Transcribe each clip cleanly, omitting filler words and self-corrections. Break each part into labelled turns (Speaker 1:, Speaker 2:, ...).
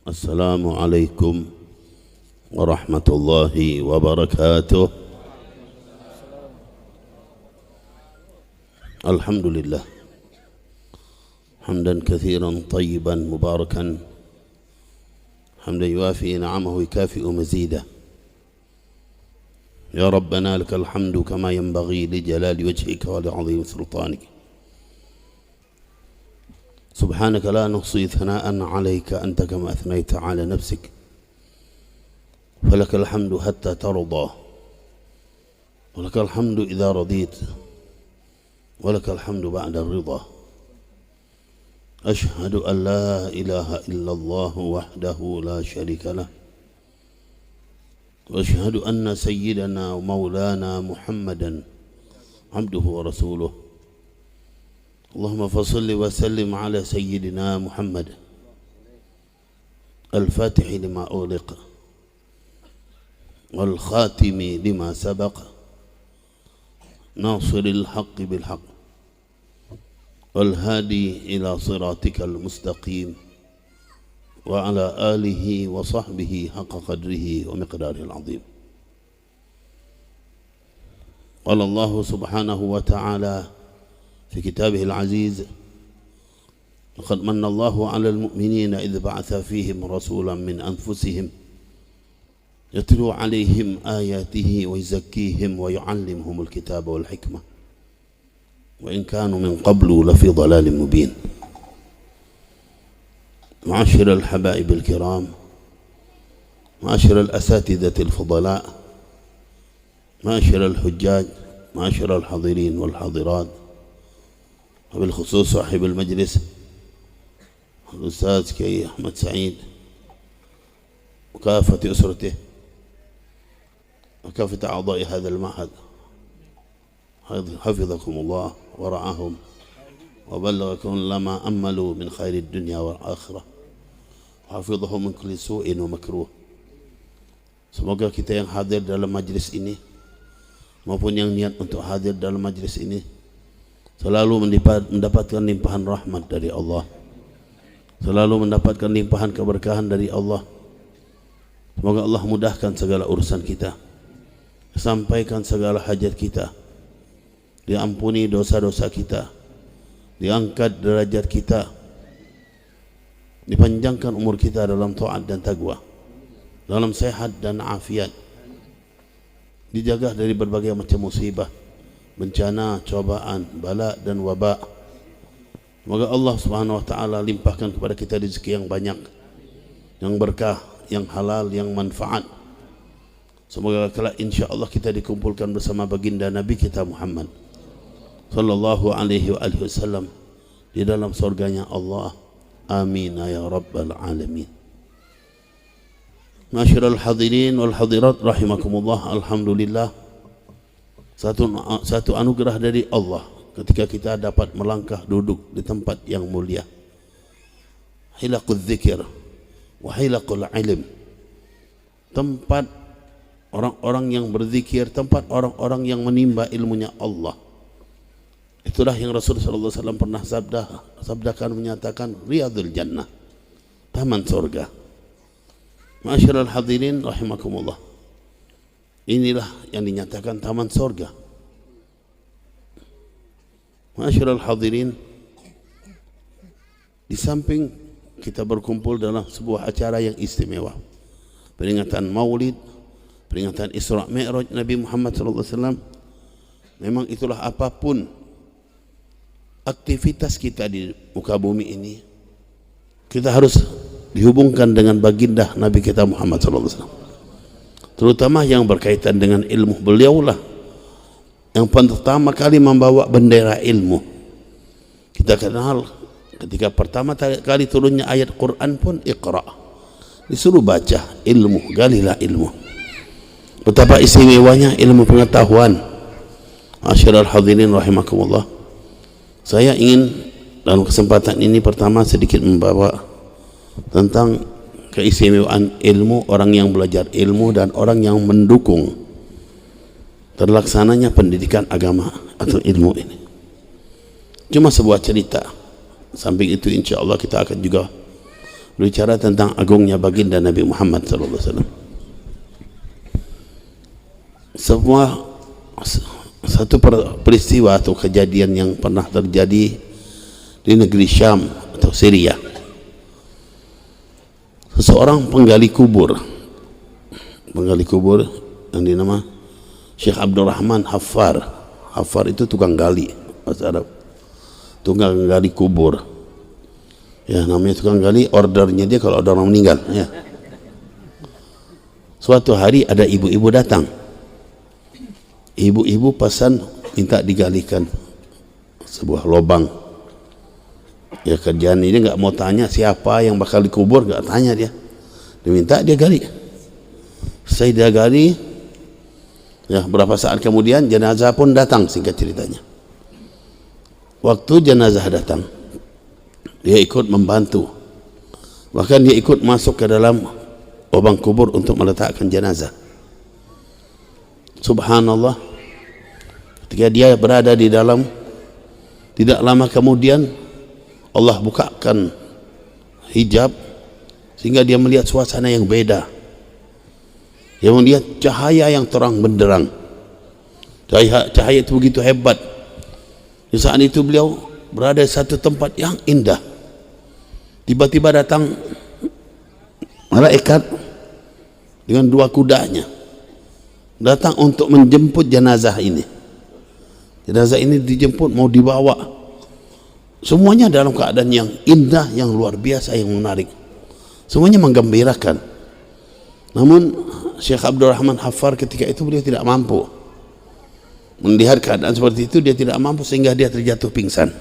Speaker 1: Assalamualaikum warahmatullahi wabarakatuh. Alhamdulillah hamdan katsiran tayyiban mubarakan hamdan yuafi ni'amahu wa yukafi'u mazidah. Ya Rabbana lakal hamdu kama yanbaghi li jalali wajhika wa li 'azimi sultanika. سبحانك لا نحصي ثناء عليك أنت كما أثنيت على نفسك فلك الحمد حتى ترضى ولك الحمد إذا رضيت ولك الحمد بعد الرضا. أشهد أن لا إله إلا الله وحده لا شريك له وأشهد أن سيدنا ومولانا محمدا عبده ورسوله. اللهم فصل وسلم على سيدنا محمد الفاتح لما أغلق والخاتم لما سبق ناصر الحق بالحق والهادي إلى صراطك المستقيم وعلى آله وصحبه حق قدره ومقداره العظيم. قال الله سبحانه وتعالى في كتابه العزيز: لقد من الله على المؤمنين إذ بعث فيهم رسولا من أنفسهم يتلو عليهم آياته ويزكيهم ويعلمهم الكتاب والحكمة وإن كانوا من قبل لفي ضلال مبين. معاشر الحبائب الكرام، معاشر الأساتذة الفضلاء، معاشر الحجاج، معاشر الحاضرين والحاضرات، وبالخصوص صاحب المجلس الأستاذ كي أحمد سعيد وكافة أسرته وكافة أعضاء هذا المعهد، حفظكم الله ورعاهم وبلغكم لما أملوا من خير الدنيا والآخرة وحفظهم من كل سوء ومكروه. Semoga kita yang hadir dalam majlis ini maupun yang niat untuk hadir dalam majlis ini selalu mendapatkan limpahan rahmat dari Allah, selalu mendapatkan limpahan keberkahan dari Allah. Semoga Allah mudahkan segala urusan kita, sampaikan segala hajat kita, diampuni dosa-dosa kita, diangkat derajat kita, dipanjangkan umur kita dalam taat dan taqwa, dalam sehat dan afiat, dijaga dari berbagai macam musibah, bencana, cobaan, bala dan wabak. Semoga Allah Subhanahu wa taala limpahkan kepada kita rezeki yang banyak, yang berkah, yang halal, yang manfaat. Semoga kelak insyaallah kita dikumpulkan bersama baginda Nabi kita Muhammad sallallahu alaihi wasallam di dalam surganya Allah. Amin ya rabbal alamin. Masyiral hadirin wal hadirat rahimakumullah. Alhamdulillah, satu anugerah dari Allah ketika kita dapat melangkah duduk di tempat yang mulia. Hilaqul dzikir wa hilaqul ilm, tempat orang-orang yang berzikir, tempat orang-orang yang menimba ilmunya Allah. Itulah yang Rasul sallallahu alaihi wasallam pernah sabdakan, menyatakan riyadul jannah, taman surga. Ma'asyiral hadirin rahimakumullah, inilah yang dinyatakan taman surga. Ma'asyiral hadirin, di samping kita berkumpul dalam sebuah acara yang istimewa, peringatan Maulid, peringatan Isra Mi'raj Nabi Muhammad SAW. Memang itulah apapun aktivitas kita di muka bumi ini, kita harus dihubungkan dengan baginda Nabi kita Muhammad SAW, terutama yang berkaitan dengan ilmu. Beliaulah yang pertama kali membawa bendera ilmu. Kita kenal ketika pertama kali turunnya ayat Quran pun Iqra, disuruh baca ilmu, galilah ilmu. Betapa istimewanya ilmu pengetahuan. Masyiral hadirin rahimakumullah, saya ingin dalam kesempatan ini pertama sedikit membawa tentang keistimewaan ilmu, orang yang belajar ilmu dan orang yang mendukung terlaksananya pendidikan agama atau ilmu ini. Cuma sebuah cerita. Samping itu insya Allah kita akan juga Bicara tentang agungnya baginda Nabi Muhammad SAW. Semua satu peristiwa atau kejadian yang pernah terjadi di negeri Syam atau Syria. Seseorang penggali kubur yang dinama Syekh Abdurrahman Haffar. Haffar itu tukang gali bahasa Arab, tukang gali kubur ya, namanya tukang gali. Ordernya dia kalau ada orang meninggal ya. Suatu hari ada ibu-ibu datang, ibu-ibu pesan minta digalikan sebuah lubang ya. Kerjaan ini nggak mau tanya siapa yang bakal dikubur, nggak tanya dia minta dia gali. Saya dia gali ya, berapa saat kemudian jenazah pun datang. Singkat ceritanya, waktu jenazah datang dia ikut membantu, bahkan dia ikut masuk ke dalam lubang kubur untuk meletakkan jenazah. Subhanallah, ketika dia berada di dalam, tidak lama kemudian Allah bukakan hijab sehingga dia melihat suasana yang beda. Dia melihat cahaya yang terang benderang. Cahaya itu begitu hebat. Di saat itu beliau berada di satu tempat yang indah. Tiba-tiba datang malaikat dengan 2 kudanya, datang untuk menjemput jenazah ini. Jenazah ini dijemput, mau dibawa. Semuanya dalam keadaan yang indah, yang luar biasa, yang menarik. Semuanya menggembirakan. Namun Syekh Abdurrahman Haffar ketika itu beliau tidak mampu melihat keadaan seperti itu. Dia tidak mampu sehingga dia terjatuh pingsan.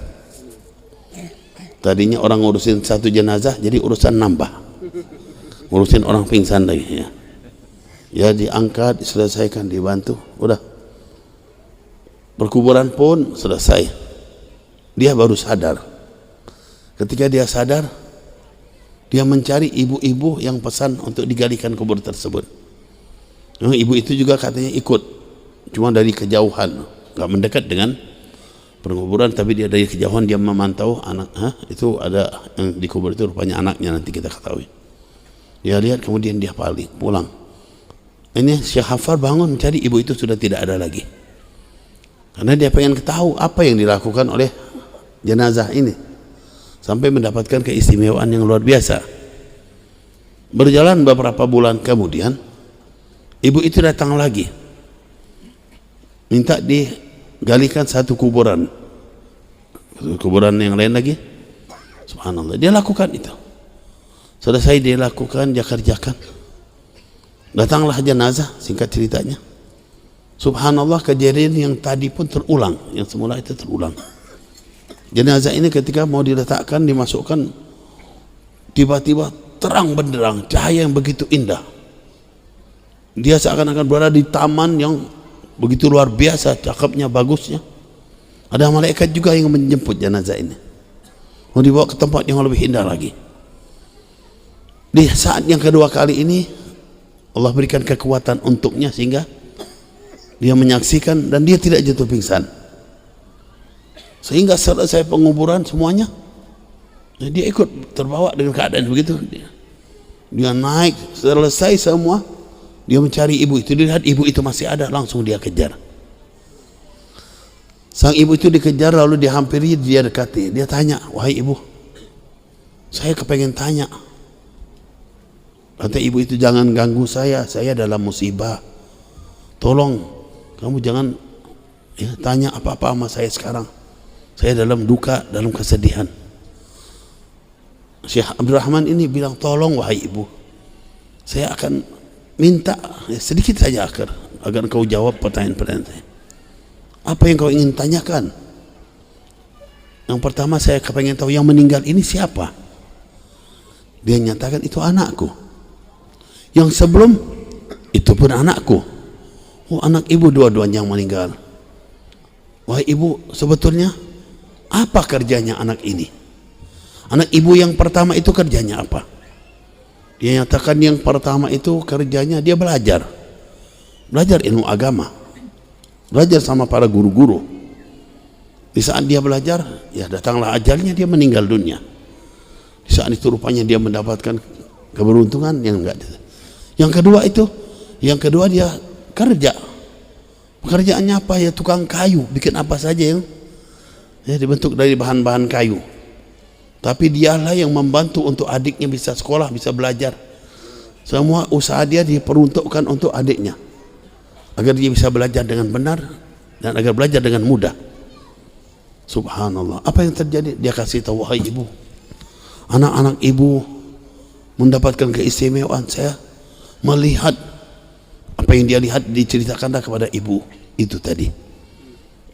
Speaker 1: Tadinya orang ngurusin satu jenazah, jadi urusan nambah, ngurusin orang pingsan lagi ya. Ya diangkat, diselesaikan, dibantu, udah. Perkuburan pun selesai. Dia baru sadar. Ketika dia sadar, dia mencari ibu-ibu yang pesan untuk digalikan kubur tersebut. Ibu itu juga katanya ikut, cuma dari kejauhan, nggak mendekat dengan perkuburan, tapi dia dari kejauhan dia memantau anak. Itu ada yang dikubur itu rupanya anaknya, nanti kita ketahui. Dia lihat kemudian dia pulang. Ini Syekh Haffar bangun mencari, ibu itu sudah tidak ada lagi. Karena dia pengen tahu apa yang dilakukan oleh jenazah ini sampai mendapatkan keistimewaan yang luar biasa. Berjalan beberapa bulan kemudian, ibu itu datang lagi minta digalikan satu kuburan yang lain lagi. Subhanallah, dia lakukan itu. Selesai dia lakukan, dia kerjakan, datanglah jenazah. Singkat ceritanya, subhanallah, kejadian yang tadi pun terulang, yang semula itu terulang. Jenazah ini ketika mau diletakkan, dimasukkan, tiba-tiba terang benderang, cahaya yang begitu indah. Dia seakan-akan berada di taman yang begitu luar biasa, cakepnya, bagusnya. Ada malaikat juga yang menjemput jenazah ini, mau dibawa ke tempat yang lebih indah lagi. Di saat yang kedua kali ini, Allah berikan kekuatan untuknya sehingga dia menyaksikan dan dia tidak jatuh pingsan. Sehingga selesai penguburan semuanya, dia ikut terbawa dengan keadaan begitu. Dia naik, selesai semua, dia mencari ibu itu. Dia lihat ibu itu masih ada, langsung dia kejar. Sang ibu itu dikejar, lalu dia hampiri, dia dekati. Dia tanya, wahai ibu, saya kepengen tanya. Kata ibu itu, jangan ganggu saya dalam musibah. Tolong kamu jangan tanya apa-apa sama saya sekarang. Saya dalam duka, dalam kesedihan. Syekh Abdurrahman ini bilang, tolong wahai ibu, saya akan minta sedikit saja agar kau jawab pertanyaan-pertanyaan saya. Apa yang kau ingin tanyakan? Yang pertama, saya kepengen tahu yang meninggal ini siapa? Dia nyatakan, itu anakku. Yang sebelum itu pun anakku. Oh, anak ibu dua-duanya yang meninggal. Wahai ibu, sebetulnya apa kerjanya anak ini? Anak ibu yang pertama itu kerjanya apa? Dia nyatakan yang pertama itu kerjanya dia belajar ilmu agama, belajar sama para guru-guru. Di saat dia belajar, ya datanglah ajalnya, dia meninggal dunia. Di saat itu rupanya dia mendapatkan keberuntungan yang enggak. Yang kedua dia kerja. Pekerjaannya apa? Ya tukang kayu, bikin apa saja yang dibentuk dari bahan-bahan kayu. Tapi dialah yang membantu untuk adiknya bisa sekolah, bisa belajar. Semua usaha dia diperuntukkan untuk adiknya, agar dia bisa belajar dengan benar dan agar belajar dengan mudah. Subhanallah. Apa yang terjadi? Dia kasih tahu, wahai ibu, anak-anak ibu mendapatkan keistimewaan. Saya melihat apa yang dia lihat diceritakanlah kepada ibu itu tadi.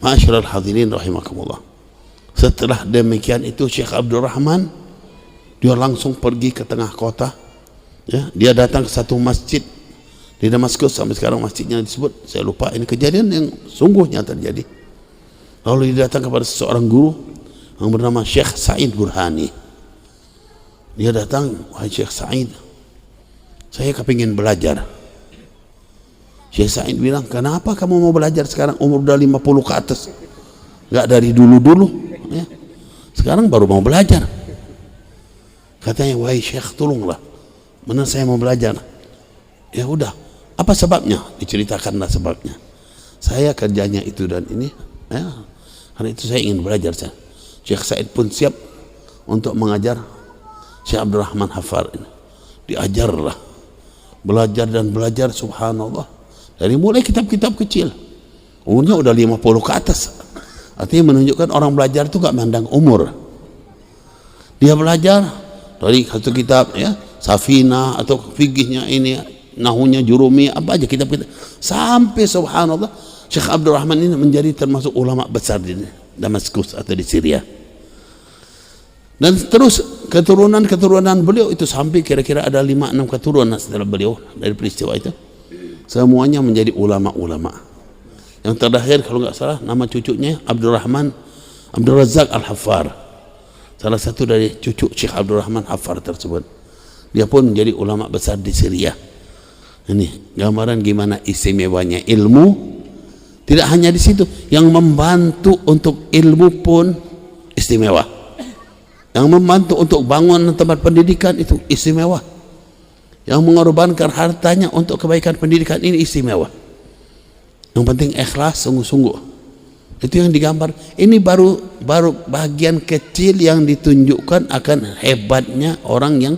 Speaker 1: Ma'asyiral hadirin rahimakumullah. Setelah demikian itu Syekh Abdurrahman dia langsung pergi ke tengah kota. Ya, dia datang ke satu masjid di Damaskus, sampai sekarang masjidnya disebut, saya lupa, ini kejadian yang sungguhnya terjadi. Lalu dia datang kepada seseorang guru yang bernama Syekh Sa'id Burhani. Dia datang, wahai Syekh Sa'id, saya kepingin belajar. Syekh Sa'id bilang, kenapa kamu mau belajar sekarang, umur udah 50 ke atas, gak dari dulu-dulu ya. Sekarang baru mau belajar. Katanya, wahai Syekh, tolonglah, mana saya mau belajar. Ya udah, apa sebabnya? Diceritakanlah sebabnya. Saya kerjanya itu dan ini ya, karena itu saya ingin belajar. Syekh Said pun siap untuk mengajar Syekh Abdurrahman Hafar ini. Diajarlah, belajar dan belajar, subhanallah, dari mulai kitab-kitab kecil, umurnya udah 50 ke atas. Artinya menunjukkan orang belajar itu gak memandang umur. Dia belajar dari satu kitab ya, Safina atau fikihnya ini, nahunya Jurumi, apa aja kitab-kitab, sampai subhanallah Syekh Abdurrahman ini menjadi termasuk ulama besar di Damaskus atau di Syria. Dan terus keturunan beliau itu sampai kira-kira ada 5-6 keturunan setelah beliau dari peristiwa itu, semuanya menjadi ulama-ulama. Yang terakhir kalau nggak salah nama cucunya Abdurrahman Abdul Razak Al-Haffar, salah satu dari cucu Syekh Abdurrahman Hafar tersebut. Dia pun menjadi ulama besar di Syria. Ini gambaran gimana istimewanya ilmu. Tidak hanya di situ, yang membantu untuk ilmu pun istimewa. Yang membantu untuk bangun tempat pendidikan itu istimewa. Yang mengorbankan hartanya untuk kebaikan pendidikan ini istimewa. Yang penting ikhlas, sungguh-sungguh. Itu yang digambar. Ini baru bagian kecil yang ditunjukkan akan hebatnya orang yang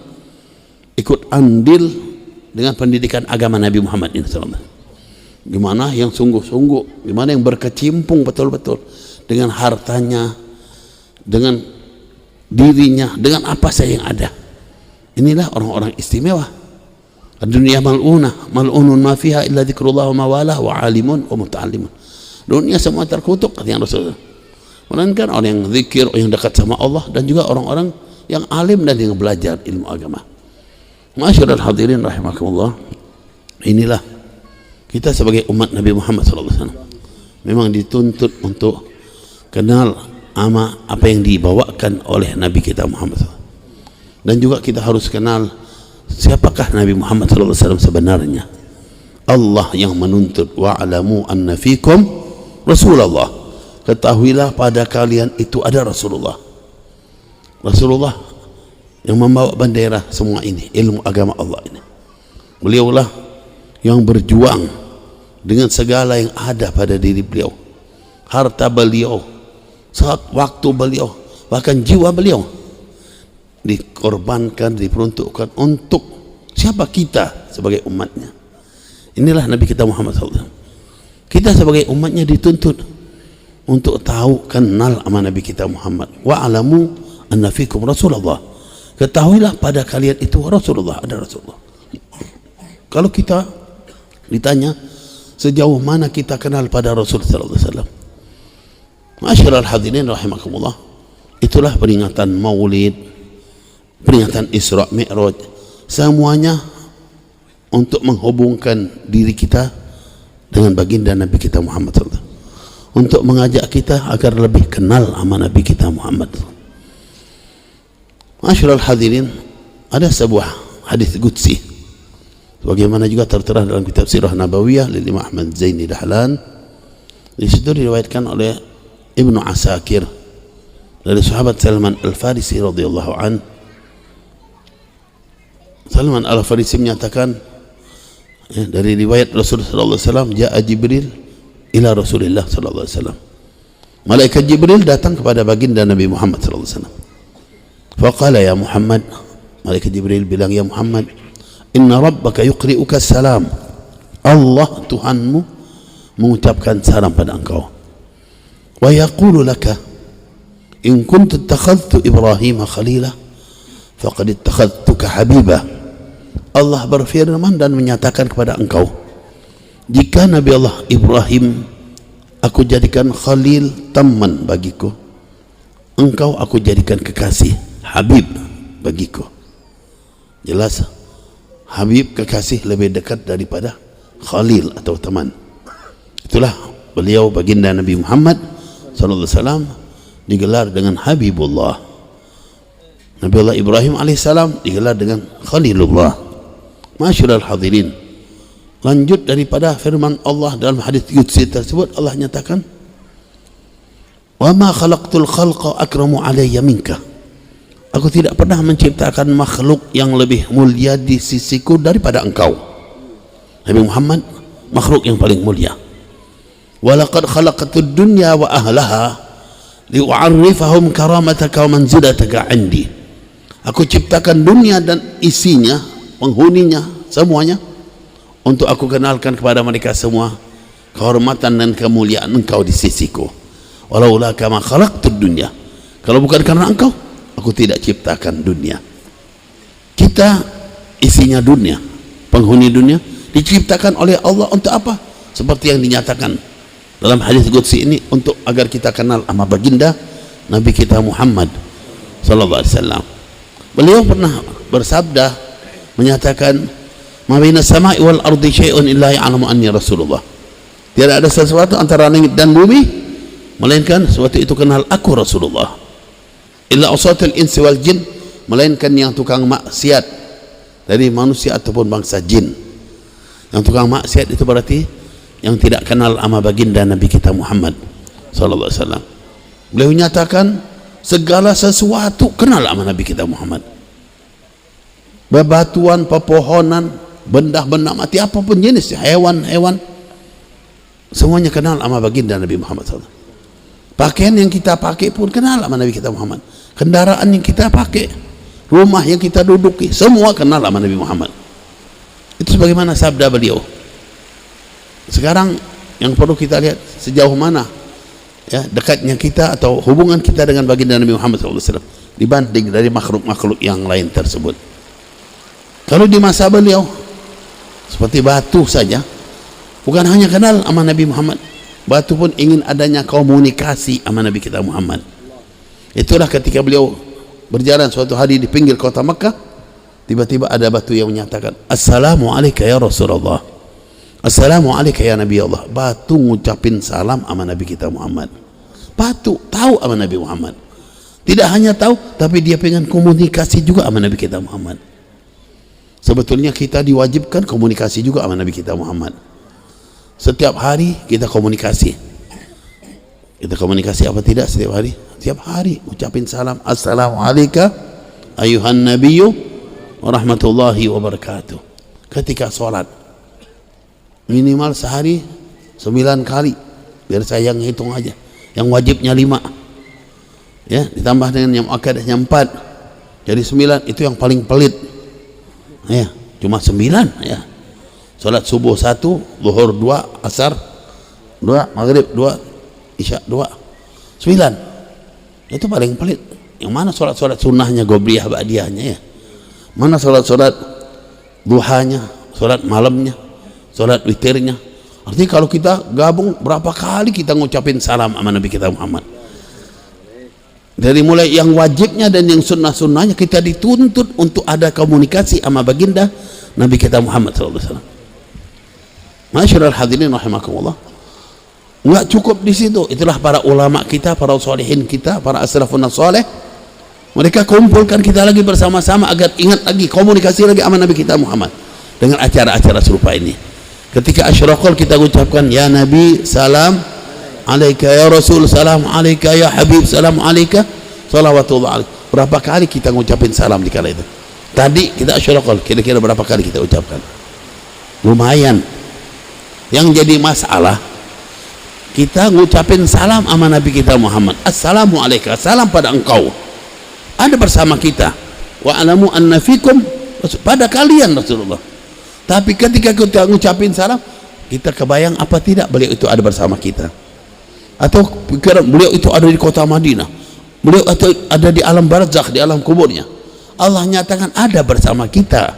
Speaker 1: ikut andil dengan pendidikan agama Nabi Muhammad SAW. Gimana yang sungguh-sungguh, gimana yang berkecimpung betul-betul dengan hartanya, dengan dirinya, dengan apa saja yang ada. Inilah orang-orang istimewa. Dunia mal'unah, mal'unun ma fiha illa dzikrullah wa mawalah wa alimun wa muta'allimun. Dunia semua terkutuk, kata Rasulullah. Melainkan orang yang zikir, orang yang dekat sama Allah, dan juga orang-orang yang alim dan yang belajar ilmu agama. Ma'asyiral hadirin rahimakumullah. Inilah kita sebagai umat Nabi Muhammad SAW memang dituntut untuk kenal apa yang dibawakan oleh Nabi kita Muhammad SAW. Dan juga kita harus kenal siapakah Nabi Muhammad SAW sebenarnya. Allah yang menuntut, wa'alamu anna fikum Rasulullah, ketahuilah pada kalian itu ada Rasulullah. Rasulullah yang membawa bendera semua ini, ilmu agama Allah ini. Beliaulah yang berjuang dengan segala yang ada pada diri beliau, harta beliau, waktu beliau, bahkan jiwa beliau dikorbankan, diperuntukkan untuk siapa? Kita sebagai umatnya. Inilah Nabi kita Muhammad SAW. Kita sebagai umatnya dituntut untuk tahu, kenal sama Nabi kita Muhammad. Wa'alamu anna fikum Rasulullah, ketahuilah pada kalian itu Rasulullah, ada Rasulullah. Kalau kita ditanya sejauh mana kita kenal pada Rasul sallallahu alaihi wasallam, ma'asyiral hadirin rahimakumullah, itulah peringatan Maulid, peringatan Isra Mi'raj, semuanya untuk menghubungkan diri kita dengan baginda Nabi kita Muhammad sallallahu alaihi wasallam, untuk mengajak kita agar lebih kenal sama Nabi kita Muhammad. Ma'asyiral hadirin, ada sebuah hadis qudsi bagaimana juga tertera dalam kitab Sirah Nabawiyah oleh Imam Ahmad Zaini Dahlan. Di situ diriwayatkan oleh Ibnu Asakir dari sahabat Salman Al-Farisi radhiyallahu an, Salman Al-Farisi menyatakan, ya, dari riwayat Rasulullah sallallahu alaihi wasallam, ja'a Jibril ila Rasulillah sallallahu alaihi wasallam. Malaikat Jibril datang kepada baginda Nabi Muhammad sallallahu alaihi wasallam. Faqala ya Muhammad, malaikat Jibril bilang, ya Muhammad, inna rabbaka yuqri'uka salam. Allah Tuhanmu mengucapkan salam pada engkau. Wa yaqulu laka in kuntu ittakhadhtu Ibrahim khalila faqad ittakhadhtuka habiba. Allah berfirman dan menyatakan kepada engkau, jika Nabi Allah Ibrahim aku jadikan khalil, teman bagiku, engkau aku jadikan kekasih, habib bagiku. Jelas, habib, kekasih, lebih dekat daripada khalil atau teman. Itulah beliau baginda Nabi Muhammad sallallahu alaihi wasallam digelar dengan Habibullah. Nabi Allah Ibrahim alaihissalam digelar dengan Khalilullah. Masyarul hadirin, lanjut daripada firman Allah dalam hadis qudsi tersebut, Allah nyatakan, wa ma khalaqtul khalqa akramu alayya minka. Aku tidak pernah menciptakan makhluk yang lebih mulia di sisiku daripada engkau. Nabi Muhammad makhluk yang paling mulia. Walaqad khalaqatud dunya wa ahlaha liu'arrifahum karamataka wa manzilataka 'indi. Aku ciptakan dunia dan isinya, penghuninya, semuanya, untuk aku kenalkan kepada mereka semua kehormatan dan kemuliaan engkau di sisiku. Walaula kama khalaqtud dunya, kalau bukan karena engkau, aku tidak ciptakan dunia. Kita isinya dunia, penghuni dunia, diciptakan oleh Allah untuk apa? Seperti yang dinyatakan dalam hadis qudsi ini, untuk agar kita kenal sama baginda Nabi kita Muhammad sallallahu alaihi wasallam. Beliau pernah bersabda menyatakan, ma baina samai wal ardi syai'un illa ya'lamu anni rasulullah. Tidak ada sesuatu antara langit dan bumi melainkan sesuatu itu kenal aku Rasulullah. Illa usatul insi wal jin, melainkan yang tukang maksiat dari manusia ataupun bangsa jin. Yang tukang maksiat itu berarti yang tidak kenal sama baginda Nabi kita Muhammad sallallahu alaihi wasallam. Beliau nyatakan segala sesuatu kenal sama Nabi kita Muhammad. Bebatuan, pepohonan, benda-benda mati, apapun jenis, hewan-hewan, semuanya kenal sama baginda Nabi Muhammad sallallahu alaihi wasallam. Pakaian yang kita pakai pun kenal sama Nabi kita Muhammad. Kendaraan yang kita pakai, rumah yang kita duduki, semua kenal sama Nabi Muhammad. Itu sebagaimana sabda beliau. Sekarang yang perlu kita lihat sejauh mana ya dekatnya kita atau hubungan kita dengan baginda Nabi Muhammad SAW dibanding dari makhluk-makhluk yang lain tersebut. Kalau di masa beliau seperti batu saja, bukan hanya kenal sama Nabi Muhammad, batu pun ingin adanya komunikasi sama Nabi kita Muhammad. Itulah ketika beliau berjalan suatu hari di pinggir kota Mekah, tiba-tiba ada batu yang menyatakan, Assalamualaikum ya Rasulullah, Assalamualaikum ya Nabi Allah. Batu ngucapin salam sama Nabi kita Muhammad. Batu tahu sama Nabi Muhammad. Tidak hanya tahu, tapi dia pengen komunikasi juga sama Nabi kita Muhammad. Sebetulnya kita diwajibkan komunikasi juga sama Nabi kita Muhammad. Setiap hari kita komunikasi. Kita komunikasi apa tidak setiap hari? Setiap hari ucapin salam, Assalamualaikum ayuhan nabiyyu warahmatullahi wabarakatuh. Ketika sholat minimal sehari 9 kali, biar saya yang hitung aja, yang wajibnya 5 ya, ditambah dengan yang akadahnya 4, jadi 9. Itu yang paling pelit ya, cuma 9 ya. Sholat subuh 1, zuhur 2, asar 2, maghrib 2, isya 2, 9. Itu paling pelit. Yang mana sholat-sholat sunnahnya, gobliyah, ba'diyahnya ya, mana sholat-sholat duhanya, sholat malamnya, sholat witirnya. Artinya kalau kita gabung, berapa kali kita ngucapin salam sama Nabi kita Muhammad. Dari mulai yang wajibnya dan yang sunnah-sunnahnya, kita dituntut untuk ada komunikasi sama baginda Nabi kita Muhammad SAW. Masyarul hadirin rahimakumullah. Enggak cukup di situ. Itulah para ulama kita, para salihin kita, para asrafun saleh. Mereka kumpulkan kita lagi bersama-sama agar ingat lagi, komunikasi lagi sama Nabi kita Muhammad dengan acara-acara serupa ini. Ketika asyraqal kita ucapkan, ya Nabi salam alaika, ya Rasul salam alaika, ya Habib salam alaika, salawatullah alaika. Berapa kali kita ngucapin salam di kala itu? Tadi kita asyaraqal, kira-kira berapa kali kita ucapkan? Lumayan. Yang jadi masalah, kita ngucapin salam sama Nabi kita Muhammad. Assalamualaikum, salam pada engkau, ada bersama kita. Wa alamu anna fikum, pada kalian Rasulullah. Tapi ketika kita ngucapin salam, kita kebayang apa tidak beliau itu ada bersama kita? Atau pikiran beliau itu ada di kota Madinah, beliau atau ada di alam barzakh, di alam kuburnya. Allah nyatakan ada bersama kita,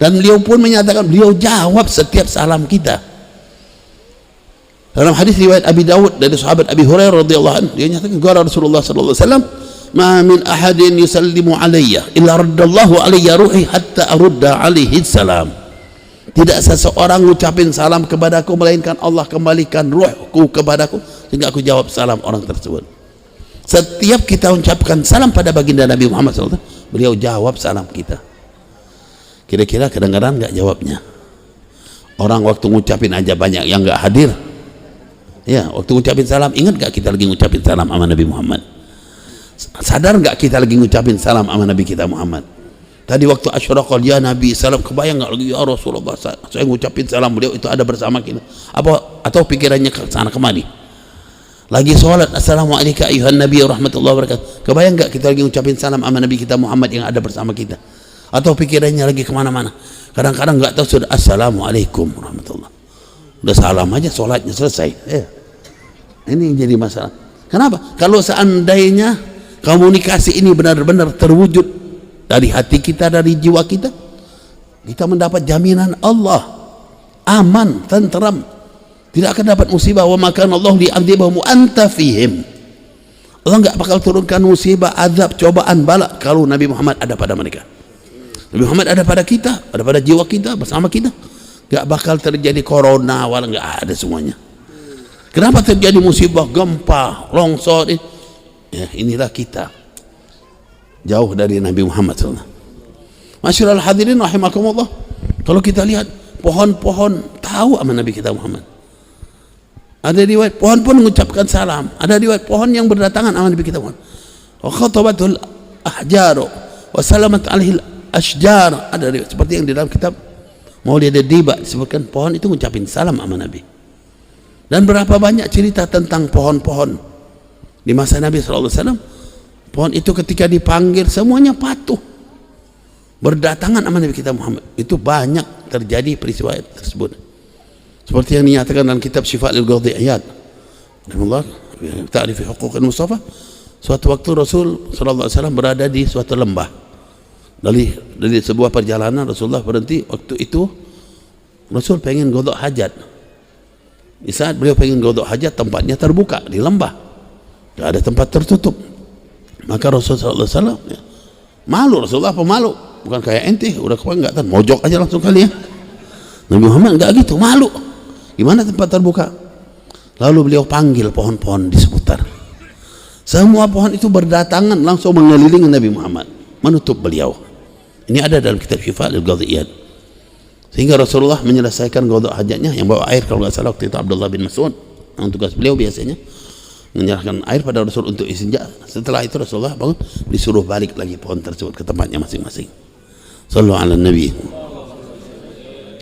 Speaker 1: dan beliau pun menyatakan beliau jawab setiap salam kita. Dalam hadis riwayat Abi Dawud dari sahabat Abi Hurairah radhiyallahu anhu, dia nyatakan qala Rasulullah sallallahu alaihi wasallam, ma min ahadin yusallimu alayya illa raddallahu alayya ruhi hatta arudda alaihi salam. Tidak seseorang ngucapin salam kepadaku melainkan Allah kembalikan ruhku kepadaku sehingga aku jawab salam orang tersebut. Setiap kita ucapkan salam pada baginda Nabi Muhammad SAW, beliau jawab salam kita. Kira-kira kadang-kadang nggak jawabnya. Orang waktu ngucapin aja banyak yang nggak hadir. Ya, waktu ngucapin salam, ingat nggak kita lagi ngucapin salam sama Nabi Muhammad? Sadar nggak kita lagi ngucapin salam sama Nabi kita Muhammad? Tadi waktu asyaraqal ya Nabi salam, kebayang nggak lagi ya Rasulullah saya ngucapin salam beliau itu ada bersama kita? Apa atau pikirannya ke sana kemari? Lagi sholat, assalamualaikum ayuhan nabi rahmatullahi wabarakatuh, kebayang nggak kita lagi ngucapin salam sama Nabi kita Muhammad yang ada bersama kita? Atau pikirannya lagi kemana-mana? Kadang-kadang nggak tahu sudah assalamualaikum warahmatullahi, udah salam aja sholatnya selesai. Ini yang jadi masalah. Kenapa? Kalau seandainya komunikasi ini benar-benar terwujud dari hati kita, dari jiwa kita, kita mendapat jaminan Allah aman, tenteram, tidak akan dapat musibah. Wa makan Allah li'adzibahum anta fihim. Allah enggak bakal turunkan musibah, azab, cobaan, bala kalau Nabi Muhammad ada pada mereka. Nabi Muhammad ada pada kita, ada pada jiwa kita, bersama kita. Enggak bakal terjadi corona, wala enggak ada semuanya. Kenapa terjadi musibah, gempa, longsor? Ya, inilah kita jauh dari Nabi Muhammad SAW. Masyaallah hadirin rahimakumullah. Kalau kita lihat pohon-pohon tahu sama Nabi kita Muhammad. Ada riwayat pohon pun mengucapkan salam. Ada riwayat pohon yang berdatangan sama Nabi kita Muhammad. Wa khatabatul ahjar wa salamat alaihi ashjar. Ada riwayat seperti yang di dalam kitab Maulid ad-Diba disebutkan pohon itu mengucapin salam sama Nabi. Dan berapa banyak cerita tentang pohon-pohon di masa Nabi SAW. Pohon itu ketika dipanggil semuanya patuh, berdatangan sama Nabi kita Muhammad. Itu banyak terjadi peristiwa tersebut. Seperti yang dinyatakan dalam kitab Syifa' lil Ghadiyat. Alhamdulillah, ta'rif huquq al-Mustafa. Suatu waktu Rasul sallallahu alaihi wasallam berada di suatu lembah. Dari sebuah perjalanan Rasulullah berhenti. Waktu itu Rasul pengen qada hajat. Di saat beliau pengen qada hajat, tempatnya terbuka di lembah. Tidak ada tempat tertutup. Maka Rasul sallallahu alaihi wasallam malu. Rasulullah pemalu, bukan kayak ente udah enggak tahu mojok aja langsung kali ya. Nabi Muhammad enggak gitu, malu. Gimana tempat terbuka? Lalu beliau panggil pohon-pohon di seputar. Semua pohon itu berdatangan langsung mengelilingi Nabi Muhammad, menutup beliau. Ini ada dalam kitab Syifa' lil Ghadiyat. Sehingga Rasulullah menyelesaikan qada hajatnya, yang bawa air kalau nggak salah waktu itu Abdullah bin Mas'ud, yang tugas beliau biasanya menyerahkan air pada Rasul untuk istinja. Setelah itu Rasulullah bangun, disuruh balik lagi pohon tersebut ke tempatnya masing-masing. Sallu ala Nabi.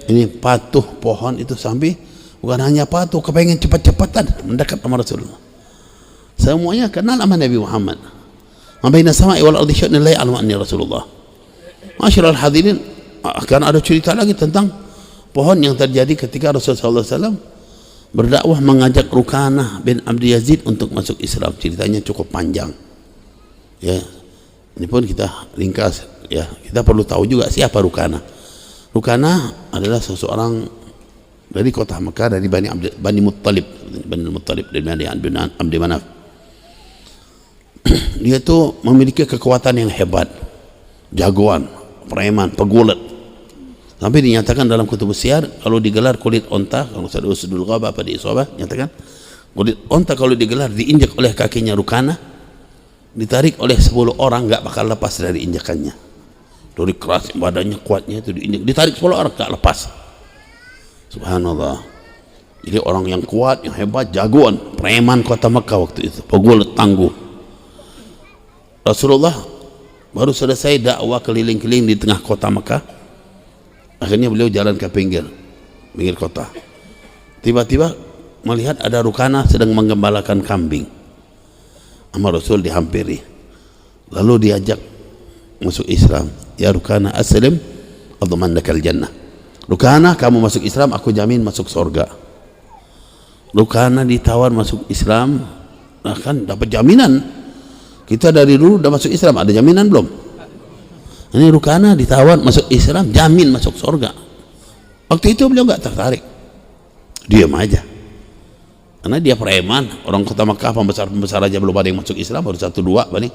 Speaker 1: Ini patuh pohon itu sampai bukan hanya patuh, kepengen cepat-cepatan mendekat sama Rasulullah. Semuanya kenal sama Nabi Muhammad. Ma baina sama'i wal ardi sya'nun la ya'lamu anni Rasulullah. Masyaallah hadirin, akan ada cerita lagi tentang pohon yang terjadi ketika Rasulullah SAW berdakwah mengajak Rukanah bin Abdi Yazid untuk masuk Islam. Ceritanya cukup panjang. Ya, ini pun kita ringkas. Ya, kita perlu tahu juga siapa Rukanah. Rukanah adalah seseorang dari kota Mekah, dari Bani Muttalib, dari Bani Abdi Manaf. Dia itu memiliki kekuatan yang hebat, jagoan, preman, pegulat. Sampai dinyatakan dalam kutub syiar, kalau digelar kulit onta, kalau saya usudul ghaba apa di Isabah, nyatakan kulit onta kalau digelar diinjak oleh kakinya Rukanah, ditarik oleh 10 orang nggak bakal lepas dari injakannya. Dari keras badannya, kuatnya itu diinjak, ditarik 10 orang nggak lepas. Subhanallah. Jadi orang yang kuat, yang hebat, jagoan, preman kota Mekah waktu itu, pegulat tangguh. Rasulullah Baru selesai dakwah keliling-keliling di tengah kota Mekah, akhirnya beliau jalan ke pinggir kota. Tiba-tiba melihat ada Rukana sedang menggembalakan kambing. Sama Rasul dihampiri, lalu diajak masuk Islam. Ya Rukana aslim admannakal jannah. Rukana, kamu masuk Islam, aku jamin masuk surga. Rukana ditawar masuk Islam, nah kan dapat jaminan. Kita dari dulu udah masuk Islam, ada jaminan belum? Ini Rukana ditawar masuk Islam, jamin masuk surga. Waktu itu beliau nggak tertarik, diam aja. Karena dia preman, orang kota Makkah pembesar aja belum ada yang masuk Islam, baru 1-2 paling.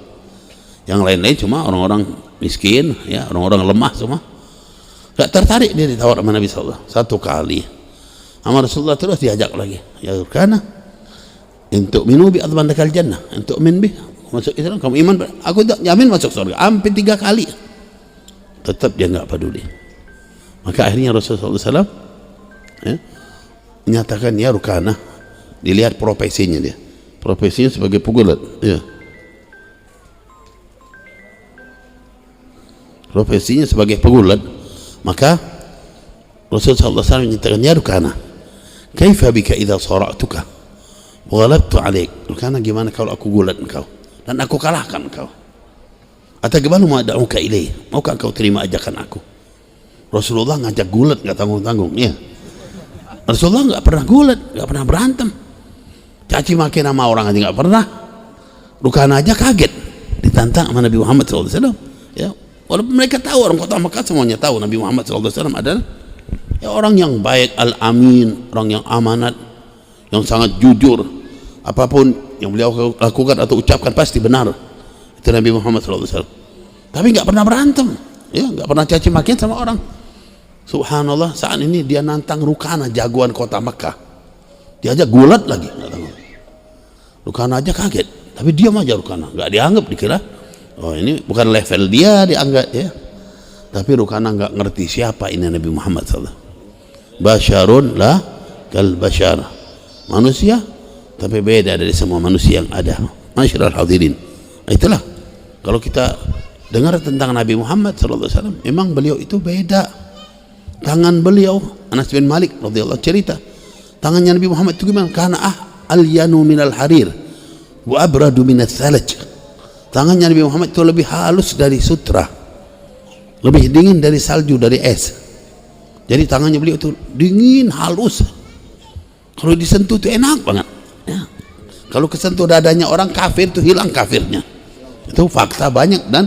Speaker 1: Yang lain-lain cuma orang-orang miskin, ya orang-orang lemah semua. Gak tertarik dia ditawar sama Nabi SAW. Satu kali sama Rasulullah terus diajak lagi. Ya Rukana, untuk minu bi admannakal jannah, untuk min bi masuk Islam, kamu iman, aku jamin masuk surga. Hampir 3 kali, tetap dia nggak peduli. Maka akhirnya Rasulullah SAW menyatakan, ya Rukana, dilihat profesinya dia, profesinya sebagai pegulat, ya. Profesinya sebagai pegulat. Maka Rasulullah SAW menyatakan, ya Rukana, kaifa bika idza sara'tuka wa ghalabtu 'alaik. Rukana, gimana kalau aku gulat engkau dan aku kalahkan engkau? Ataqbalu ma da'uka ilaih, maukah engkau terima ajakan aku? Rasulullah ngajak gulat enggak tanggung-tanggung, ya. Rasulullah enggak pernah gulat, enggak pernah berantem, caci maki nama orang aja enggak pernah. Rukana aja kaget ditantang sama Nabi Muhammad SAW, ya. Walaupun mereka tahu, orang kota Makkah semuanya tahu Nabi Muhammad SAW adalah ya orang yang baik, al-amin, orang yang amanat, yang sangat jujur. Apapun yang beliau lakukan atau ucapkan pasti benar. Itu Nabi Muhammad SAW. Tapi nggak pernah berantem, ya, nggak pernah caci makian sama orang. Subhanallah, saat ini dia nantang Rukana, jagoan kota Makkah. Diajak gulat lagi. Rukana aja kaget, tapi diam aja Rukana, nggak dianggap, dikira oh ini bukan level dia dianggap, ya. Tapi Rukana nggak ngerti siapa ini Nabi Muhammad SAW. Basyarun lah kal basyar, manusia tapi beda dari semua manusia yang ada. Masyarul hadirin, itulah kalau kita dengar tentang Nabi Muhammad SAW, memang beliau itu beda. Tangan beliau, Anas bin Malik radhiyallahu cerita, tangannya Nabi Muhammad itu gimana? Kana alyanu minal harir wa abradu minats thalaj. Tangannya Nabi Muhammad itu lebih halus dari sutra, lebih dingin dari salju, dari es. Jadi tangannya beliau itu dingin, halus. Kalau disentuh itu enak banget, ya. Kalau kesentuh dadanya orang kafir itu hilang kafirnya. Itu fakta banyak, dan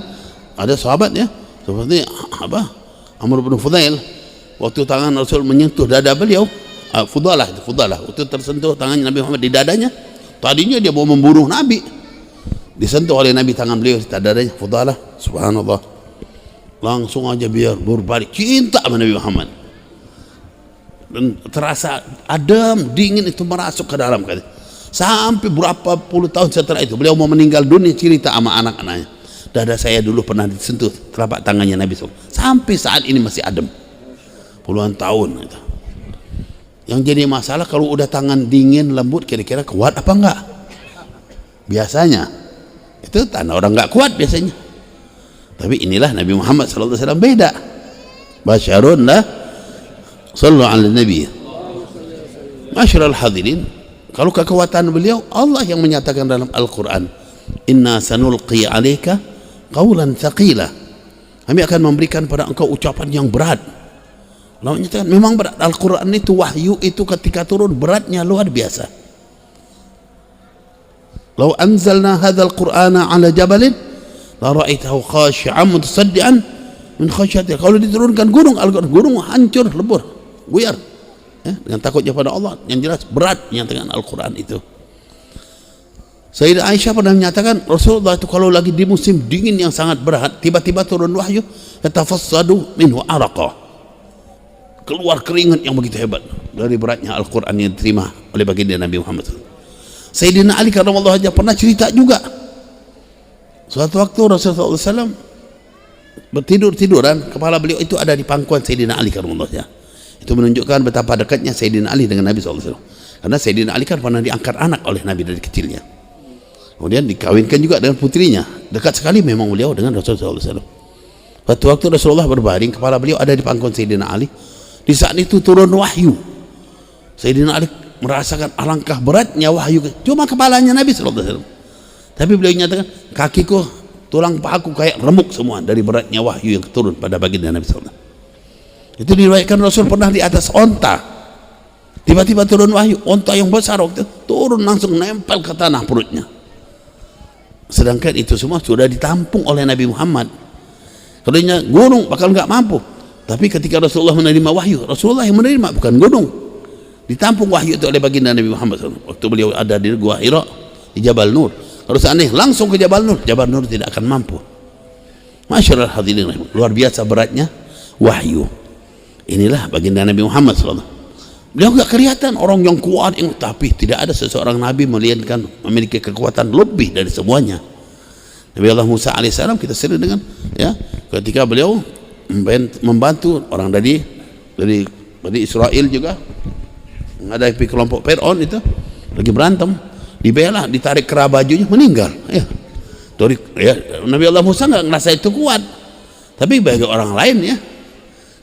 Speaker 1: ada sahabat, ya, seperti apa, Amr bin Fudail, waktu tangan Rasul menyentuh dada beliau, Fudalah, waktu tersentuh tangannya Nabi Muhammad di dadanya, tadinya dia mau membunuh Nabi, disentuh oleh Nabi tangan beliau di dadanya Fudalah, subhanallah, langsung aja biar berbalik cinta sama Nabi Muhammad, dan terasa adem, dingin itu merasuk ke dalam. Sampai berapa puluh tahun setelah itu beliau mau meninggal dunia, cerita sama anak-anaknya, dada saya dulu pernah disentuh telapak tangannya Nabi SAW, sampai saat ini masih adem, puluhan tahun itu. Yang jadi masalah kalau udah tangan dingin lembut, kira-kira kuat apa enggak? Biasanya itu tanda orang nggak kuat biasanya. Tapi inilah Nabi Muhammad SAW beda. Basyarun lah, sallu ala nabi. Masyarul hadirin, kalau kekuatan beliau, Allah yang menyatakan dalam Al-Quran, inna sanulqi alaika qawlan thaqila, kami akan memberikan pada engkau ucapan yang berat. Allah menyatakan memang berat. Al-Quran itu, wahyu itu ketika turun beratnya luar biasa. Lau anzalna hadzal qur'ana ala jabalin la ra'aitahu khashi'an mutasaddian min khasyatillah. Kalau diturunkan gunung, Al-Quran, gunung hancur, lebur, buyar, ya, dengan takutnya pada Allah. Yang jelas berat menyatakan Al-Quran itu. Sayyidah Aisyah pernah menyatakan Rasulullah itu kalau lagi di musim dingin yang sangat berat, tiba-tiba turun wahyu, yatafassadu minhu araqa, keluar keringat yang begitu hebat dari beratnya Al-Quran yang diterima oleh baginda Nabi Muhammad. Sayyidina Ali karramallahu wajhahu pernah cerita juga, suatu waktu Rasulullah SAW bertiduran, kepala beliau itu ada di pangkuan Sayyidina Ali karramallahu wajhahu. Itu menunjukkan betapa dekatnya Sayyidina Ali dengan Nabi SAW, karena Sayyidina Ali kan pernah diangkat anak oleh Nabi dari kecilnya. Kemudian dikawinkan juga dengan putrinya. Dekat sekali memang beliau dengan Rasulullah SAW. Waktu Rasulullah berbaring, kepala beliau ada di pangkuan Sayyidina Ali. Di saat itu turun wahyu. Sayyidina Ali merasakan alangkah beratnya wahyu, cuma kepalanya Nabi SAW. Tapi beliau nyatakan, kakiku, tulang pahaku kayak remuk semua dari beratnya wahyu yang turun pada baginda Nabi SAW. Itu diriwayatkan Rasul pernah di atas onta, tiba-tiba turun wahyu, onta yang besar waktu itu turun langsung nempel ke tanah perutnya. Sedangkan itu semua sudah ditampung oleh Nabi Muhammad. Katanya gunung bakal nggak mampu, tapi ketika Rasulullah menerima wahyu, Rasulullah yang menerima, bukan gunung. Ditampung wahyu itu oleh baginda Nabi Muhammad SAW. Waktu beliau ada di Gua Hira di Jabal Nur, kalau seandainya langsung ke Jabal Nur tidak akan mampu. Masyaallah hadirin, luar biasa beratnya wahyu. Inilah baginda Nabi Muhammad SAW. Beliau nggak kelihatan orang yang kuat, tapi tidak ada seseorang Nabi melihatkan memiliki kekuatan lebih dari semuanya. Nabi Allah Musa alaihissalam kita sering dengan ya, ketika beliau membantu orang dari Israel juga menghadapi kelompok Fir'aun itu lagi berantem, dibela, ditarik kera bajunya, meninggal. Ya. Nabi Allah Musa nggak ngerasa itu kuat, tapi bagi orang lain ya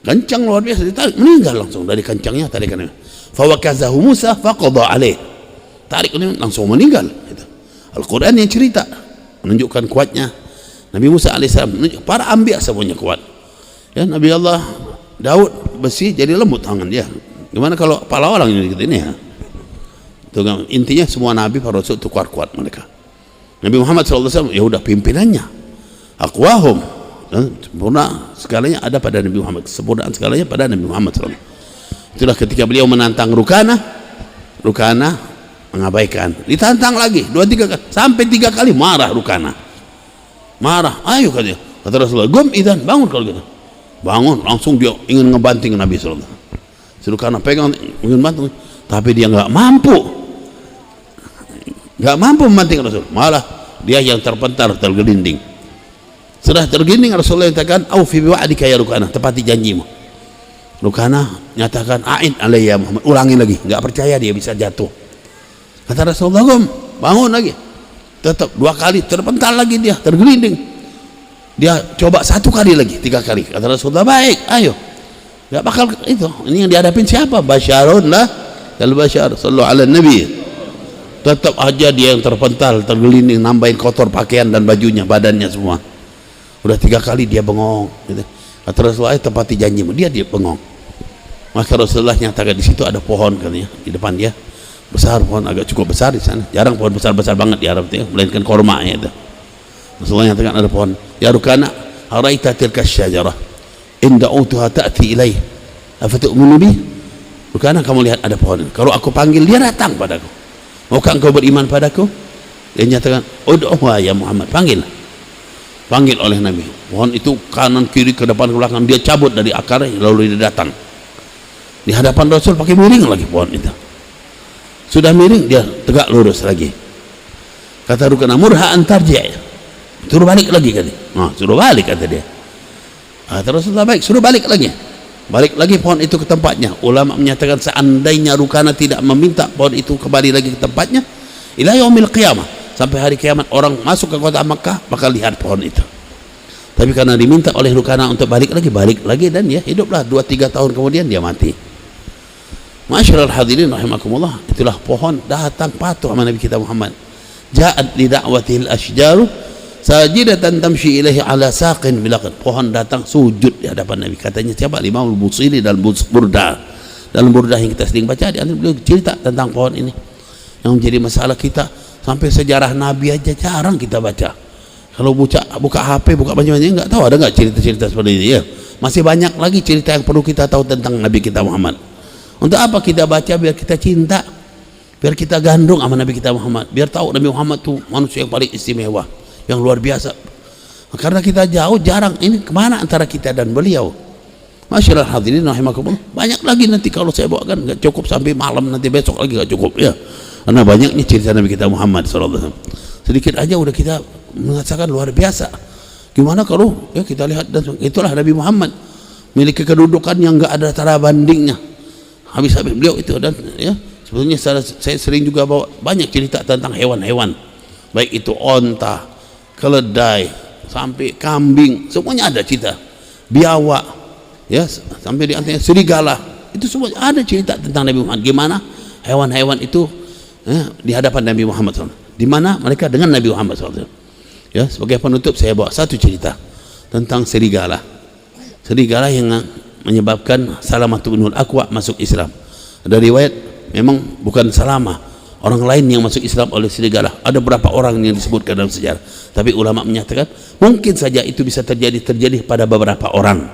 Speaker 1: kencang luar biasa, ditarik, meninggal langsung dari kencangnya tarikannya. Fawakazahu Musa faqadha alaih, tarik ini langsung meninggal. Al-Quran yang cerita menunjukkan kuatnya Nabi Musa alaihissalam, para anbiya semuanya kuat. Ya, Nabi Allah Daud besi jadi lembut tangan dia. Gimana kalau kepala orang ini gitu ini ya? Itu intinya semua nabi para rasul itu kuat mereka. Nabi Muhammad SAW ya udah pimpinannya. Aqwahum, sempurna segalanya ada pada Nabi Muhammad, kesempurnaan segalanya pada Nabi Muhammad SAW. Itulah ketika beliau menantang Rukana mengabaikan, ditantang lagi 2-3 kali, sampai 3 kali marah Rukana, marah, ayo katanya, kata Rasulullah, gum idan, bangun kalau gitu, bangun, langsung dia ingin ngebanting Nabi SAW. Rukana pegang ingin bantu, tapi dia nggak mampu membanting Rasul, malah dia yang terpental tergelinding. Sudah tergelinding, Rasulullah katakan, aufi biwa'dika ya Rukana, tepati janjimu. Rukana nyatakan, a'id alayya Muhammad, ulangi lagi, nggak percaya dia bisa jatuh. Kata Rasulullah, bangun lagi, tetap 2 kali terpental lagi, dia tergelinding, dia coba 1 kali lagi, 3 kali. Kata Rasulullah, baik, ayo, nggak bakal itu, ini yang dihadapin siapa? Basyarun lah kal basyar, sallu ala nabi. Tetap aja dia yang terpental tergelinding, nambahin kotor pakaian dan bajunya, badannya semua. Udah 3 kali dia bengong gitu. Kata Rasulullah, tepati janjimu, dia bengong. Maka Rasulullah nyatakan di situ ada pohon katanya di depan dia, besar, pohon agak cukup besar di sana, jarang pohon besar banget di Arab itu, melainkan kormanya itu. Rasulullah nyatakan ada pohon, ya Rukana, araita tilka syajarah in da'utuha ta'ti ilaih afatu'minu bi. Rukana, kamu lihat ada pohon, kalau aku panggil dia datang padaku, maukah engkau beriman padaku? Dia nyatakan, ud'uha ya Muhammad, panggil oleh Nabi. Pohon itu kanan kiri ke depan ke belakang dia cabut dari akarnya, lalu dia datang di hadapan Rasul, pakai miring lagi pohon itu. Sudah miring, dia tegak lurus lagi. Kata Rukana, murha antarji', suruh balik lagi katanya. Suruh balik kata dia. Kata Rasulullah, baik, suruh balik lagi pohon itu ke tempatnya. Ulama menyatakan seandainya Rukana tidak meminta pohon itu kembali lagi ke tempatnya, ila yaumil qiyamah, sampai hari kiamat orang masuk ke kota Makkah bakal lihat pohon itu. Tapi karena diminta oleh Rukana untuk balik lagi, dan ya hiduplah 2-3 tahun kemudian dia mati. Masyaallah hadirin rahimakumullah, itulah pohon datang patuh sama Nabi kita Muhammad. Ja'at li da'watil ashjaru sajidatan tamshi ilaihi ala saqin bilaqad. Pohon datang sujud di hadapan Nabi. Katanya siapa? Imam Al-Busiri dalam Burdah. Dalam Burdah yang kita sering baca, beliau cerita tentang pohon ini yang menjadi masalah kita. Sampai sejarah Nabi aja jarang kita baca. Kalau buka HP, buka banyak-banyak, nggak tahu ada nggak cerita-cerita seperti ini ya. Masih banyak lagi cerita yang perlu kita tahu tentang Nabi kita Muhammad. Untuk apa kita baca? Biar kita cinta, biar kita gandrung sama Nabi kita Muhammad, biar tahu Nabi Muhammad itu manusia yang paling istimewa, yang luar biasa. Karena kita jauh, jarang, ini kemana antara kita dan beliau. Masyaallah hadirin rahimakumullah, banyak lagi nanti kalau saya bawakan nggak cukup sampai malam, nanti besok lagi nggak cukup ya, karena banyaknya cerita Nabi kita Muhammad SAW. Sedikit aja udah kita mengatakan luar biasa. Gimana kalau ya kita lihat, dan itulah Nabi Muhammad memiliki kedudukan yang nggak ada tara bandingnya. Habis-habis beliau itu, dan ya sebetulnya saya sering juga bawa banyak cerita tentang hewan-hewan baik itu onta, keledai, sampai kambing, semuanya ada cerita. Biawak, ya, sampai di antaranya serigala, itu semua ada cerita tentang Nabi Muhammad. Gimana hewan-hewan itu di hadapan Nabi Muhammad SAW, di mana mereka dengan Nabi Muhammad SAW. Ya, sebagai penutup saya bawa satu cerita tentang serigala. Serigala yang menyebabkan Salamah bin Al-Aqwa masuk Islam. Ada riwayat memang bukan Salamah, orang lain yang masuk Islam oleh serigala. Ada beberapa orang yang disebutkan dalam sejarah, tapi ulama menyatakan mungkin saja itu bisa terjadi pada beberapa orang.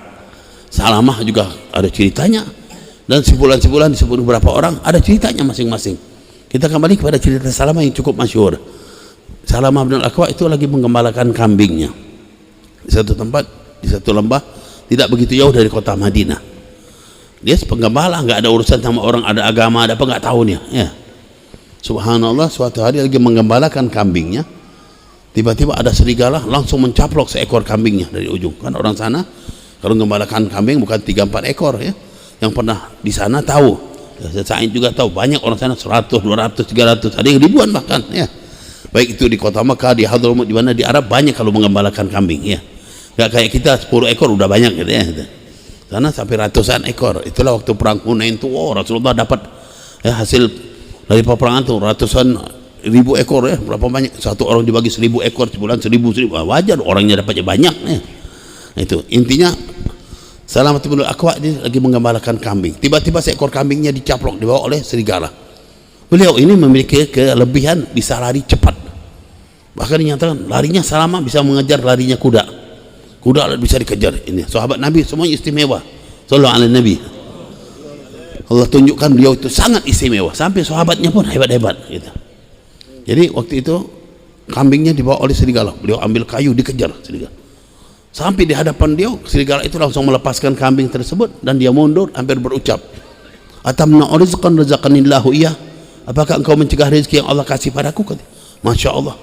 Speaker 1: Salamah juga ada ceritanya, dan sebulan-sebulan disebut beberapa orang, ada ceritanya masing-masing. Kita kembali kepada cerita Salamah yang cukup masyhur. Salamah bin Al-Aqwa itu lagi menggembalakan kambingnya di satu tempat, di satu lembah tidak begitu jauh dari kota Madinah. Dia penggembala, nggak ada urusan sama orang, ada agama, ada apa nggak tahu nih, ya. Subhanallah, suatu hari lagi menggembalakan kambingnya, tiba-tiba ada serigala langsung mencaplok seekor kambingnya dari ujung. Kan orang sana kalau menggembalakan kambing bukan 3-4 ekor, ya. Yang pernah di sana tahu, saya juga tahu, banyak orang sana 100, 200, 300, ada yang ribuan bahkan, ya. Baik itu di kota Mekah, di Hadramut, di mana di Arab banyak kalau menggembalakan kambing, ya. Nggak kayak kita 10 ekor udah banyak gitu, ya. Sana sampai ratusan ekor. Itulah waktu perang Hunain itu, Rasulullah dapat, ya, hasil dari peperangan tuh ratusan ribu ekor, ya. Berapa banyak, satu orang dibagi 1000 ekor sebulan, 1000. Wajar orangnya dapatnya banyak, ya. Itu intinya. Salamah bin Al-Aqwa dia lagi menggembalakan kambing, tiba-tiba seekor kambingnya dicaplok, dibawa oleh serigala. Beliau ini memiliki kelebihan bisa lari cepat, bahkan dinyatakan larinya Salamah bisa mengejar larinya kuda bisa dikejar. Ini sahabat Nabi semuanya istimewa, sallallahu alaihi Nabi. Allah tunjukkan beliau itu sangat istimewa, sampai sahabatnya pun hebat-hebat gitu. Jadi waktu itu kambingnya dibawa oleh serigala, beliau ambil kayu dikejar serigala. Sampai di hadapan dia, serigala itu langsung melepaskan kambing tersebut dan dia mundur hampir berucap, atamna rizqan razaqanillahu iya, apakah engkau mencegah rezeki yang Allah kasih padaku? Masya Allah,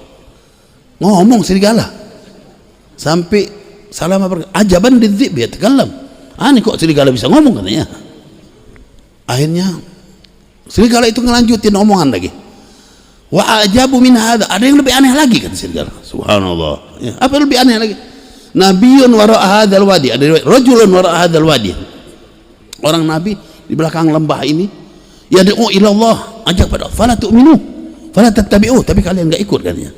Speaker 1: ngomong serigala. Sampai Salamah berkata, ajaban lidzib yatakalam, aneh kok serigala bisa ngomong, katanya. Akhirnya serigala itu ngelanjutin omongan lagi, wa ajabu min hadza, ada yang lebih aneh lagi, kata serigala. Subhanallah, ya, apa yang lebih aneh lagi? Nabiyun wara'a hadzal wadi, ada rajulun wara'a hadzal wadi, orang nabi di belakang lembah ini, yad'u ila Allah, ajak pada fala tu'minu fala tattabi'u, tapi kalian enggak ikut, katanya.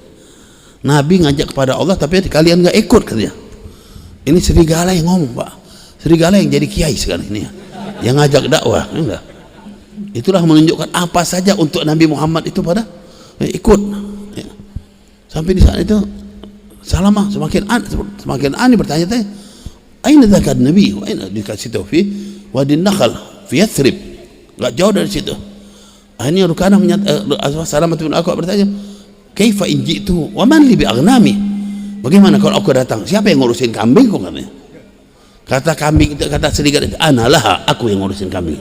Speaker 1: Nabi ngajak kepada Allah tapi kalian enggak ikut, katanya. Ini serigala yang ngomong, Pak. Serigala yang jadi kiai sekarang ini, yang ngajak dakwah, enggak. Itulah menunjukkan apa saja untuk Nabi Muhammad itu pada ikut, ya. Sampai di saat itu Salamah semakin aneh bertanya-tanya, aina zakat Nabi, wa aina, dikasih tahu fi Wadi Nakhal fi Yathrib, enggak jauh dari situ. Akhirnya Rukana Salamah bin Al-Aqwa bertanya, kaifa in ji'tu wa man li bi aghnami, bagaimana kalau aku datang, siapa yang ngurusin kambingku, katanya. Kata kambing itu, kata serigala itu, analah, aku yang ngurusin kambing.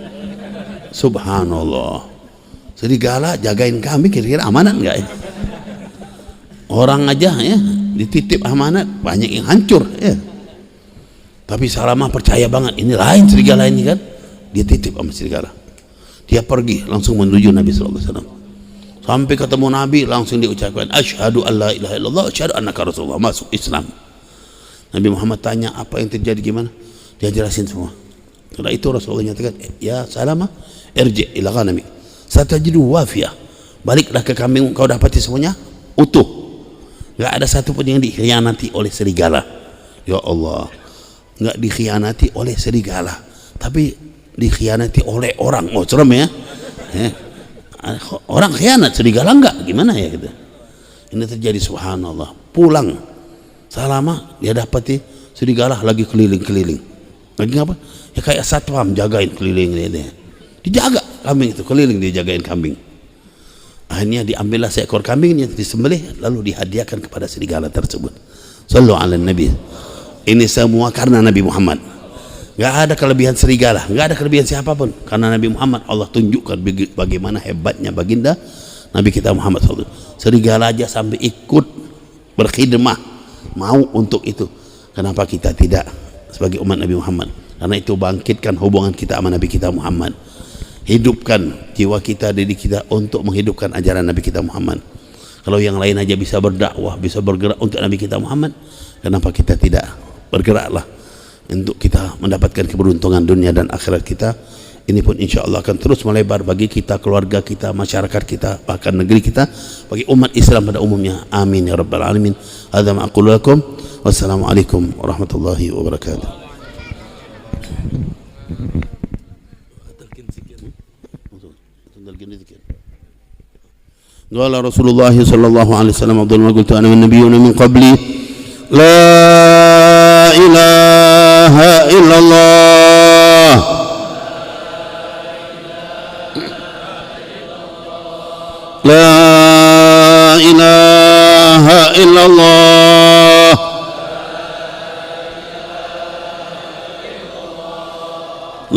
Speaker 1: Subhanallah, serigala jagain kambing, kira-kira amanat enggak, ya? Orang aja, ya, dititip amanat banyak yang hancur, ya. Tapi Salamah percaya banget, ini lain serigala ini kan, dia titip sama serigala. Dia pergi langsung menuju Nabi SAW. Sampai ketemu Nabi langsung diucapkan, asyhadu an la ilaha illallah, asyhadu annaka rasulullah, masuk Islam. Nabi Muhammad tanya apa yang terjadi, gimana, dia jelasin semua. Setelah itu Rasulullah nyatakan, ya Salamah, irji ila ghanami satajidu wafiyah, baliklah ke kambing, kau dapati semuanya utuh, nggak ada satu pun yang dikhianati oleh serigala. Ya Allah, nggak dikhianati oleh serigala, tapi dikhianati oleh orang. Oh, serem, ya. Orang khianat, serigala enggak, gimana ya gitu. Ini terjadi, subhanallah. Pulang Salamah, dia dapati serigala lagi keliling-keliling. Lagi apa? Ya kayak satpam jagain keliling ini. Dijaga kambing itu, keliling dia jagain kambing. Akhirnya diambillah seekor kambingnya, disembelih, lalu dihadiahkan kepada serigala tersebut. Sallallahu alaihi Nabi. Ini semua karena Nabi Muhammad. Nggak ada kelebihan serigala, nggak ada kelebihan siapapun, karena Nabi Muhammad Allah tunjukkan bagaimana hebatnya baginda Nabi kita Muhammad SAW. Serigala aja sampai ikut berkhidmah, mau untuk itu. Kenapa kita tidak sebagai umat Nabi Muhammad? Karena itu bangkitkan hubungan kita sama Nabi kita Muhammad, hidupkan jiwa kita, diri kita untuk menghidupkan ajaran Nabi kita Muhammad. Kalau yang lain aja bisa berdakwah, bisa bergerak untuk Nabi kita Muhammad, kenapa kita tidak bergeraklah untuk kita mendapatkan keberuntungan dunia dan akhirat kita. Ini pun insya Allah akan terus melebar bagi kita, keluarga kita, masyarakat kita, bahkan negeri kita, bagi umat Islam pada umumnya. Amin ya rabbal alamin. Hadza ma aqulu lakum. Wassalamualaikum warahmatullahi wabarakatuh. قال رسول الله صلى الله عليه وسلم أفضل ما قلت أنا والنبيون من قبلي لا إله إلا الله لا إله إلا الله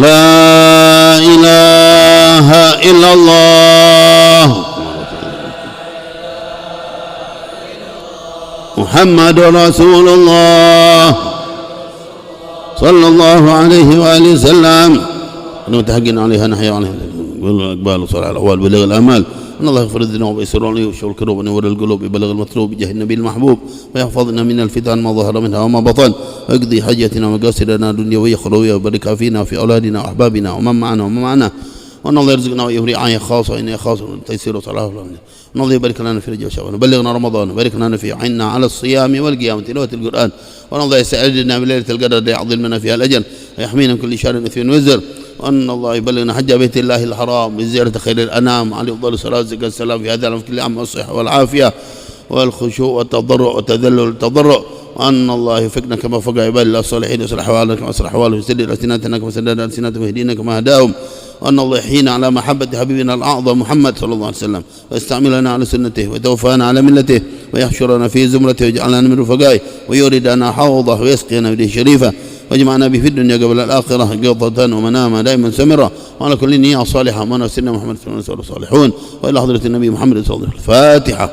Speaker 1: لا إله إلا الله محمد رسول الله صلى الله عليه وآله وسلم نتحقن عليها نحيا عليها والإقبال وصلاة الأحوال بلغ الآمال أن الله يغفر الذنوب ويسر ويشفي الكروب ونور القلوب ببلغ المطلوب بجاه النبي المحبوب ويحفظنا من الفتن ما ظهر منها وما بطن ويقضي حاجتنا ومقاصدنا دنيوية وأخروية ويبارك فينا وفي أولادنا وأحبابنا ومن معنا ومن معنا وأن الله يرزقنا وإياه رعاية خاصة وإنها خاصة تيسير وصلاح وأن الله يبارك لنا في رجب شعبان وبلغنا رمضان وبارك لنا فيه وعنا على الصيام والقيام وتلاوة القرآن وأن الله يسعدنا بليلة القدر ليعظم لنا فيها الأجر ويحمينا من كل شر وإثم وزر وأن الله يبلغنا حج بيت الله الحرام بزيارة خير الأنام عليه أفضل الصلاة والسلام في هذا العام كل عام والصحة والعافية والخشوع والتضرع والتذلل والتضرع وأن الله يفقنا كما فق عباد الله الصالحين ويصلح أحوالنا كما أصلح أحوالهم ويسدد ألسنتنا كما سدد ألسنتهم ويهدينا كما هداهم وأن الله يحيينا على محبة حبيبنا الأعظم محمد صلى الله عليه وسلم ويستعملنا على سنته ويتوفانا على ملته ويحشرنا في زمرته ويجعلنا من رفقائه ويوردنا حوضه ويسقينا بيده شريفه ويجمعنا به في الدنيا قبل الآخرة قضة ومناما دائما سمرة وعلى كل نية صالحة ومن سيدنا محمد صلى الله عليه وسلم الصالحون وإلى حضرة النبي محمد صلى الله عليه وسلم الفاتحة.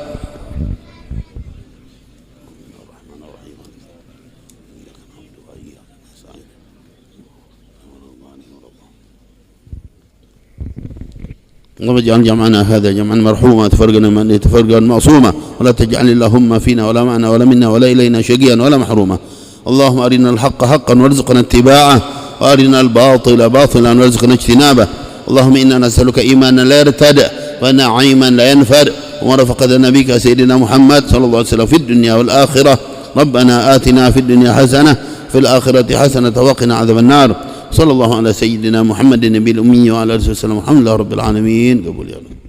Speaker 1: اللهم اجعل جمعنا هذا جمعا مرحوما تفرقنا من تفرقا معصوما ولا تجعل اللهم فينا ولا معنا ولا منا ولا إلينا شقيا ولا محروما. اللهم أرنا الحق حقا وارزقنا اتباعه وأرنا الباطل باطلا وارزقنا اجتنابه. اللهم إنا نسألك إيمانا لا يرتد ونعيما لا ينفد ورفقة نبيك سيدنا محمد صلى الله عليه وسلم في الدنيا والآخرة. ربنا آتنا في الدنيا حسنة في الآخرة حسنة وقنا عذاب النار. صلى الله على سيدنا محمد النبي الأمي وعلى آله وسلم. الحمد لله رب العالمين. قبول يا رب.